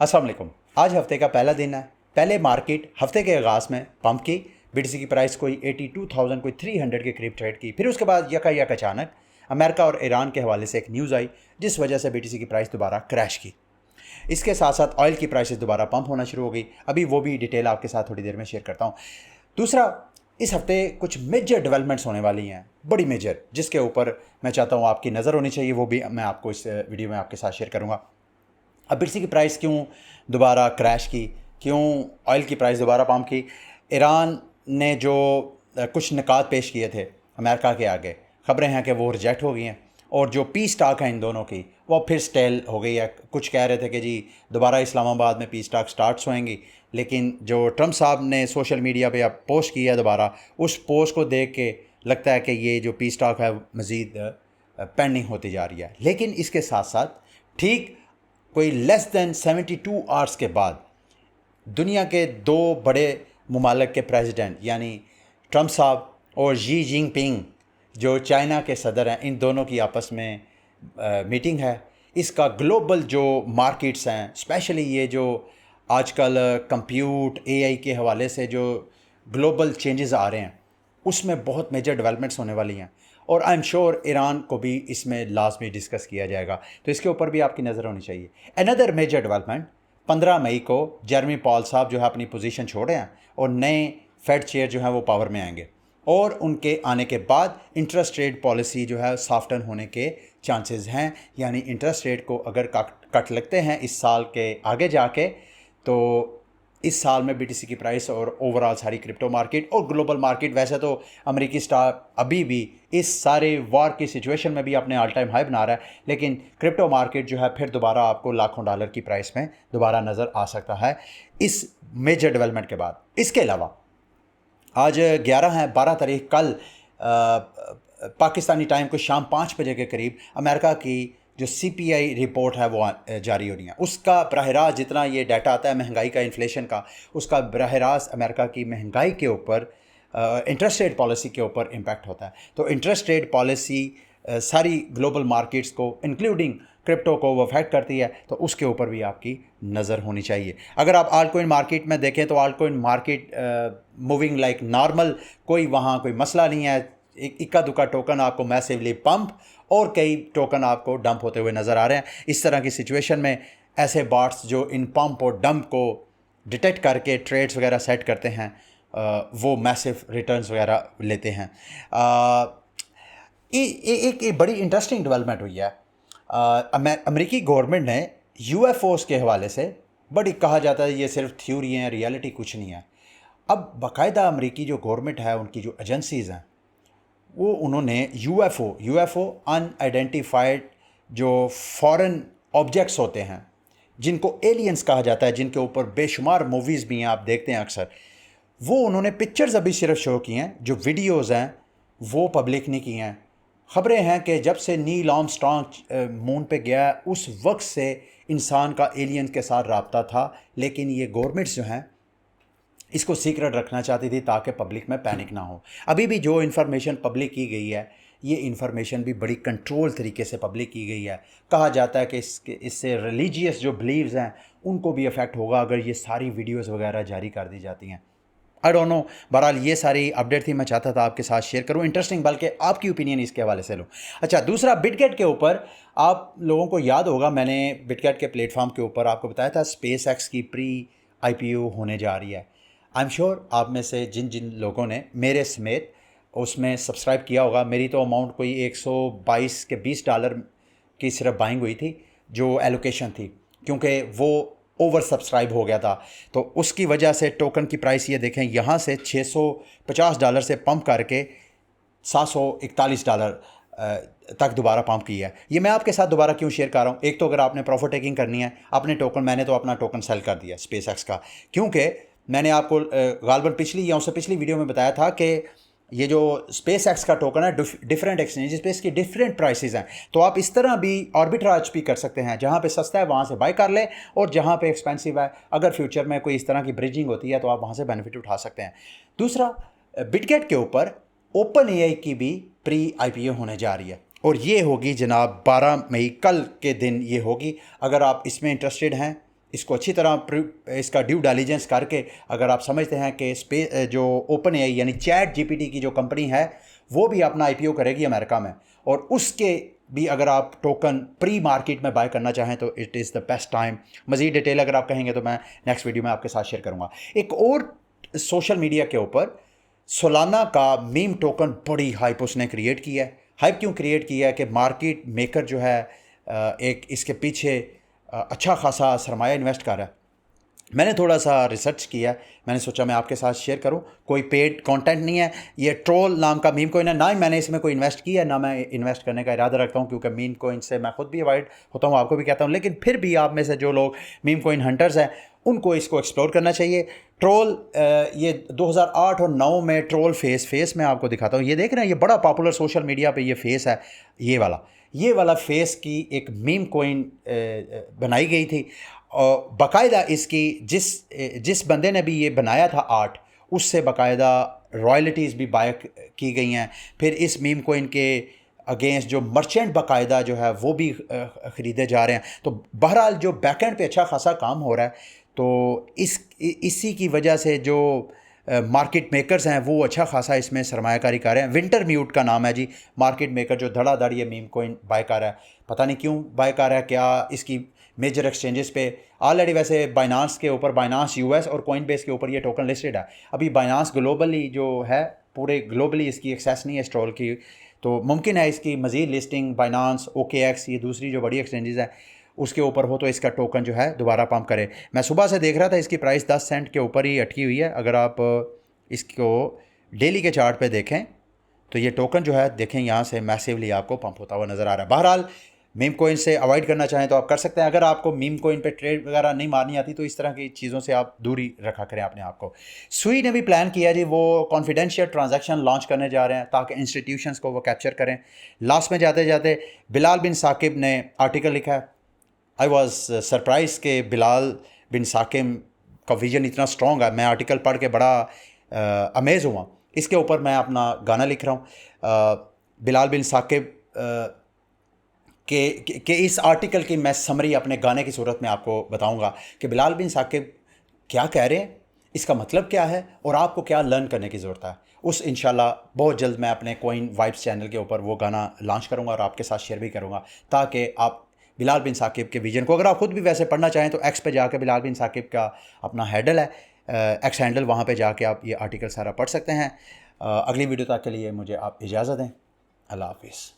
अस्सलाम वालेकुम। आज हफ्ते का पहला दिन है। पहले मार्केट हफ्ते के आगाज़ में पंप की। बीटीसी की प्राइस कोई 82,000 कोई 300 के करीब ट्रेड की। फिर उसके बाद यकायक अचानक अमेरिका और ईरान के हवाले से एक न्यूज़ आई जिस वजह से बीटीसी की प्राइस दोबारा क्रैश की। इसके साथ साथ ऑयल की प्राइसेस दोबारा पंप होना शुरू हो गई। अभी वो भी डिटेल आपके साथ थोड़ी देर में शेयर करता हूँ। दूसरा, इस हफ्ते कुछ मेजर डेवलपमेंट्स होने वाली हैं, बड़ी मेजर, जिसके ऊपर मैं चाहता हूँ आपकी नज़र होनी चाहिए। वो भी मैं आपको इस वीडियो में आपके साथ शेयर करूँगा। अब बीटीसी की प्राइस क्यों दोबारा क्रैश की, क्यों ऑयल की प्राइस दोबारा पंप की। ईरान ने जो कुछ निकात पेश किए थे अमेरिका के आगे, ख़बरें हैं कि वो रिजेक्ट हो गई हैं और जो पीस टॉक है इन दोनों की वो फिर स्टेल हो गई है। कुछ कह रहे थे कि जी दोबारा इस्लामाबाद में पीस टॉक स्टार्ट्स होएंगी, लेकिन जो ट्रंप साहब ने सोशल मीडिया पे अब पोस्ट किया दोबारा, उस पोस्ट को देख के लगता है कि ये जो पीस टॉक है मज़ीद पेंडिंग होती जा रही है। लेकिन इसके साथ साथ ठीक कोई लेस दैन 72 आवर्स के बाद दुनिया के दो बड़े ममालिक के प्रेसिडेंट यानी ट्रंप साहब और जी जिनपिंग जो चाइना के सदर हैं, इन दोनों की आपस में मीटिंग है। इसका ग्लोबल जो मार्केट्स हैं, स्पेशली ये जो आजकल कंप्यूट एआई के हवाले से जो ग्लोबल चेंजेस आ रहे हैं, उसमें बहुत मेजर डेवलपमेंट्स होने वाली हैं और आई एम श्योर ईरान को भी इसमें लाजमी डिस्कस किया जाएगा, तो इसके ऊपर भी आपकी नज़र होनी चाहिए। अनदर मेजर डेवलपमेंट, 15 मई को जेरेमी पॉल साहब जो है अपनी पोजीशन छोड़े हैं और नए फेड चेयर जो है वो पावर में आएंगे और उनके आने के बाद इंटरेस्ट रेट पॉलिसी जो है सॉफ्टन होने के चांसेस हैं। यानी इंटरेस्ट रेट को अगर कट लगते हैं इस साल के आगे जाके, तो इस साल में बीटीसी की प्राइस और ओवरऑल सारी क्रिप्टो मार्केट और ग्लोबल मार्केट, वैसे तो अमेरिकी स्टॉक अभी भी इस सारे वॉर की सिचुएशन में भी अपने ऑल टाइम हाई बना रहा है, लेकिन क्रिप्टो मार्केट जो है फिर दोबारा आपको लाखों डॉलर की प्राइस में दोबारा नज़र आ सकता है इस मेजर डेवलपमेंट के बाद। इसके अलावा आज 11 है, 12 तारीख कल पाकिस्तानी टाइम को शाम 5 बजे के करीब अमेरिका की जो सीपीआई रिपोर्ट है वो जारी हो रही है। उसका बराह रास्त जितना ये डाटा आता है महंगाई का, इन्फ्लेशन का, उसका बराह रास्त अमेरिका की महंगाई के ऊपर, इंटरेस्ट रेट पॉलिसी के ऊपर इम्पैक्ट होता है। तो इंटरेस्ट रेट पॉलिसी सारी ग्लोबल मार्केट्स को इंक्लूडिंग क्रिप्टो को वो अफेक्ट करती है, तो उसके ऊपर भी आपकी नज़र होनी चाहिए। अगर आप आल्टकॉइन मार्केट में देखें तो आल्टकॉइन मार्केट मूविंग लाइक नॉर्मल, कोई वहाँ कोई मसला नहीं है। इक्का दुक्का टोकन आपको मैसिवली पंप और कई टोकन आपको डंप होते हुए नज़र आ रहे हैं। इस तरह की सिचुएशन में ऐसे बॉट्स जो इन पंप और डंप को डिटेक्ट करके ट्रेड्स वगैरह सेट करते हैं, वो मैसिव रिटर्न्स वगैरह लेते हैं। एक बड़ी इंटरेस्टिंग डेवलपमेंट हुई है। अमेरिकी गवर्नमेंट ने यूएफओस के हवाले से, बड़ी कहा जाता है ये सिर्फ थ्योरी है, रियलिटी कुछ नहीं है। अब बाकायदा अमेरिकी जो गवर्नमेंट है, उनकी जो एजेंसीज़ हैं, वो उन्होंने यूएफओ अनआइडेंटिफाइड जो फॉरेन ऑब्जेक्ट्स होते हैं जिनको एलियंस कहा जाता है, जिनके ऊपर बेशुमार मूवीज़ भी हैं, आप देखते हैं अक्सर, वो उन्होंने पिक्चर्स अभी सिर्फ शो की हैं, जो वीडियोज़ हैं वो पब्लिक नहीं की हैं। ख़बरें हैं कि जब से नील आर्मस्ट्रॉन्ग मून पे गया उस वक्त से इंसान का एलियन के साथ रब्ता था, लेकिन ये गवर्नमेंट्स जो हैं इसको सीक्रेट रखना चाहती थी ताकि पब्लिक में पैनिक ना हो। अभी भी जो इन्फॉर्मेशन पब्लिक की गई है, ये इन्फॉर्मेशन भी बड़ी कंट्रोल तरीके से पब्लिक की गई है। कहा जाता है कि इससे रिलीजियस जो बिलीव्स हैं उनको भी अफेक्ट होगा अगर ये सारी वीडियोस वगैरह जारी कर दी जाती हैं। आई डोंट नो, बहरहाल ये सारी अपडेट थी, मैं चाहता था आपके साथ शेयर करूं, इंटरेस्टिंग, बल्कि आपकी ओपिनियन इसके हवाले से लो। अच्छा, दूसरा, बिटगेट के ऊपर आप लोगों को याद होगा, मैंने बिटगेट के प्लेटफॉर्म के ऊपर आपको बताया था स्पेस एक्स की प्री आईपीओ होने जा रही है। आई एम श्योर आप में से जिन जिन लोगों ने मेरे समेत उसमें सब्सक्राइब किया होगा, मेरी तो अमाउंट कोई 122 के $20 की सिर्फ बाइंग हुई थी जो एलोकेशन थी, क्योंकि वो ओवर सब्सक्राइब हो गया था। तो उसकी वजह से टोकन की प्राइस ये देखें, यहाँ से $650 से पंप करके $741 तक दोबारा पंप की है। ये मैं आपके साथ दोबारा क्यों शेयर कर रहा हूँ? एक तो अगर आपने प्रॉफिट टेकिंग करनी है अपने टोकन, मैंने तो अपना टोकन सेल कर दिया स्पेस एक्स का, क्योंकि मैंने आपको गालबन पिछली या उससे पिछली वीडियो में बताया था कि ये जो स्पेस एक्स का टोकन है डिफरेंट एक्सचेंजेस पे इसकी डिफरेंट प्राइसेस हैं। तो आप इस तरह भी आर्बिट्राज भी कर सकते हैं, जहाँ पे सस्ता है वहाँ से बाय कर लें और जहाँ पे एक्सपेंसिव है अगर फ्यूचर में कोई इस तरह की ब्रिजिंग होती है तो आप वहाँ से बेनिफिट उठा सकते हैं। दूसरा, बिटगेट के ऊपर ओपन एआई की भी प्री आईपीओ होने जा रही है और ये होगी जनाब 12 मई, कल के दिन ये होगी। अगर आप इसमें इंटरेस्टेड हैं इसको अच्छी तरह इसका ड्यू डिलिजेंस करके अगर आप समझते हैं कि जो ओपन एआई यानी चैट जीपीटी की जो कंपनी है वो भी अपना आईपीओ करेगी अमेरिका में, और उसके भी अगर आप टोकन प्री मार्केट में बाय करना चाहें तो it is the best time. मज़ीद डिटेल अगर आप कहेंगे तो मैं नेक्स्ट वीडियो में आपके साथ शेयर करूँगा। एक और सोशल मीडिया के ऊपर सोलाना का मीम टोकन बड़ी हाइप उसने क्रिएट किया है। हाइप क्यों क्रिएट किया है कि मार्केट मेकर जो है एक इसके पीछे अच्छा खासा सरमाया इन्वेस्ट कर रहा है। मैंने थोड़ा सा रिसर्च किया, मैंने सोचा मैं आपके साथ शेयर करूं। कोई पेड कंटेंट नहीं है, ये ट्रोल नाम का मीम कोइन है, ना ही मैंने इसमें कोई इन्वेस्ट किया है, ना मैं इन्वेस्ट करने का इरादा रखता हूं, क्योंकि मीम कोइन से मैं खुद भी अवॉइड होता हूं, आपको भी कहता हूं। लेकिन फिर भी आप में से जो लोग मीम कोइन हंटर्स हैं उनको इसको एक्सप्लोर करना चाहिए। ट्रोल ये 2008 और 9 में ट्रोल फेस मैं आपको दिखाता हूँ। ये देख रहे हैं, ये बड़ा पॉपुलर सोशल मीडिया पे ये फेस है, ये वाला फेस की एक मीम कोइन बनाई गई थी। और बाकायदा इसकी जिस बंदे ने भी ये बनाया था आर्ट, उससे बाकायदा रॉयल्टीज़ भी बाय की गई हैं। फिर इस मीम कोइन के अगेंस्ट जो मर्चेंट बाकायदा जो है वो भी ख़रीदे जा रहे हैं। तो बहरहाल जो बैकएंड पे अच्छा खासा काम हो रहा है, तो इसी की वजह से जो मार्केट मेकर्स हैं वो अच्छा खासा इसमें सरमायाकारी कर रहे हैं। विंटर म्यूट का नाम है जी मार्केट मेकर, जो धड़ाधड़ ये मीम कोइन बाय कर रहा है। पता नहीं क्यों बाय कर रहा है, क्या इसकी मेजर एक्सचेंजेस पे ऑलरेडी, वैसे बाइनांस के ऊपर, बाइनांस यूएस और कॉइनबेस के ऊपर ये टोकन लिस्टेड है। अभी बाइनांस ग्लोबली जो है, पूरे ग्लोबली इसकी एक्सेस नहीं है स्टॉल की, तो मुमकिन है इसकी मज़ीद लिस्टिंग बाइनांस, OKX, ये दूसरी जो बड़ी एक्सचेंजेस हैं उसके ऊपर हो, तो इसका टोकन जो है दोबारा पंप करे। मैं सुबह से देख रहा था इसकी प्राइस 10 सेंट के ऊपर ही अटकी हुई है। अगर आप इसको डेली के चार्ट पे देखें तो ये टोकन जो है देखें यहाँ से मैसिवली आपको पंप होता हुआ नज़र आ रहा है। बहरहाल मीम कोइन से अवॉइड करना चाहें तो आप कर सकते हैं। अगर आपको मीम कोइन पे ट्रेड वगैरह नहीं मारनी आती तो इस तरह की चीज़ों से आप दूरी रखा करें अपने आप को। सुई ने भी प्लान किया जी, वो कॉन्फिडेंशियल ट्रांजैक्शन लॉन्च करने जा रहे हैं ताकि इंस्टीट्यूशंस को वो कैप्चर करें। लास्ट में जाते जाते बिलाल बिन साकिब ने आर्टिकल लिखा है। आई वॉज सरप्राइज के बिलाल बिन साकिब का विजन इतना स्ट्रॉन्ग है। मैं आर्टिकल पढ़ के बड़ा अमेज़ हुआ। इसके ऊपर मैं अपना गाना लिख रहा हूँ। बिलाल बिन साकिब के इस आर्टिकल की मैं समरी अपने गाने की सूरत में आपको बताऊंगा कि बिलाल बिन साकिब क्या कह रहे हैं, इसका मतलब क्या है और आपको क्या लर्न करने की ज़रूरत है। उस इंशाल्लाह बहुत जल्द मैं अपने कोइन वाइब्स चैनल के ऊपर वो गाना लॉन्च करूंगा और आपके साथ शेयर भी करूंगा, ताकि आप बिलाल बिन साकिब के विजन को, अगर आप खुद भी वैसे पढ़ना चाहें तो एक्स पे जाके बिलाल बिन साकिब का अपना हैंडल है, एक्स हैंडल, वहाँ पे जाके आप ये आर्टिकल सारा पढ़ सकते हैं। अगली वीडियो तक के लिए मुझे आप इजाज़त दें। अल्लाह हाफिज़।